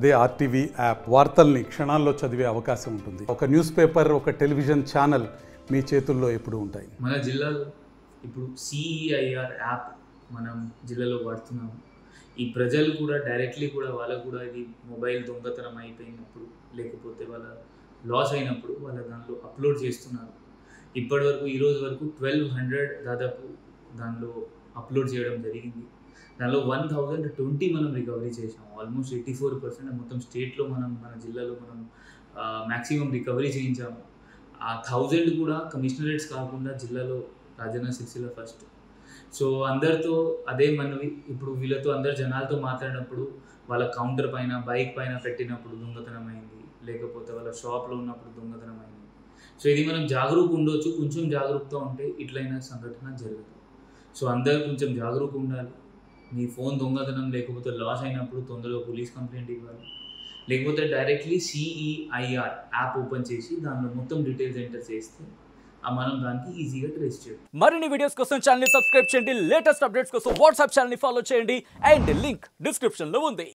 అదే RTV app వార్తల్ని క్షణాల్లో చదివే అవకాశం ఉంటుంది. ఒక న్యూస్ పేపర్, ఒక టెలివిజన్ ఛానల్ మీ చేతుల్లో ఎప్పుడూ ఉంటాయి. మన జిల్లాలో ఇప్పుడు సిఈఐఆర్ యాప్ మనం జిల్లాలో వాడుతున్నాము. ఈ ప్రజలు కూడా డైరెక్ట్లీ కూడా వాళ్ళకు కూడా ఇది మొబైల్ దొంగతనం అయిపోయినప్పుడు లేకపోతే వాళ్ళ లాస్ అయినప్పుడు వాళ్ళ దాంట్లో అప్లోడ్ చేస్తున్నారు. ఇప్పటివరకు ఈరోజు వరకు 1200 దాదాపు దానిలో అప్లోడ్ చేయడం జరిగింది. దానిలో 1020 మనం రికవరీ చేసాము. ఆల్మోస్ట్ 84% మొత్తం స్టేట్లో మన జిల్లాలో మనం మ్యాక్సిమం రికవరీ చేయించాము. ఆ 1000 కూడా కమిషనరేట్స్ కాకుండా జిల్లాలో రాజన్న సిరిసిల్ల ఫస్ట్. సో అందరితో అదే మనవి. ఇప్పుడు వీళ్ళతో అందరు జనాలతో మాట్లాడినప్పుడు వాళ్ళ కౌంటర్ పైన బైక్ పైన పెట్టినప్పుడు దొంగతనం అయింది, లేకపోతే వాళ్ళ షాప్లో ఉన్నప్పుడు దొంగతనం అయింది. సో ఇది మనం జాగరూకంగా ఉండొచ్చు. కొంచెం జాగరూకత ఉంటే ఇట్లయిన సంఘటన జరగదు. సో అందరు కొంచెం జాగరూకంగా ఉండాలి. మీ ఫోన్ దొంగతనం లేకపోతే లాస్ అయినప్పుడు తొందరగా పోలీస్ కంప్లైంట్ ఇవ్వాలి, లేకపోతే డైరెక్ట్లీ సిఈఐఆర్ యాప్ ఓపెన్ చేసి దానిలో మొత్తం డీటెయిల్స్ ఎంటర్ చేస్తే మనం దానికి ఈజీగా ట్రేస్ చేయొచ్చు. మరిన్ని వీడియోస్ కోసం ఛానల్ ని సబ్స్క్రైబ్ చేయండి. లేటెస్ట్ అప్డేట్స్ కోసం వాట్సాప్ ఛానల్ ని ఫాలో చేయండి. అండ్ లింక్ డిస్క్రిప్షన్ లో ఉంది.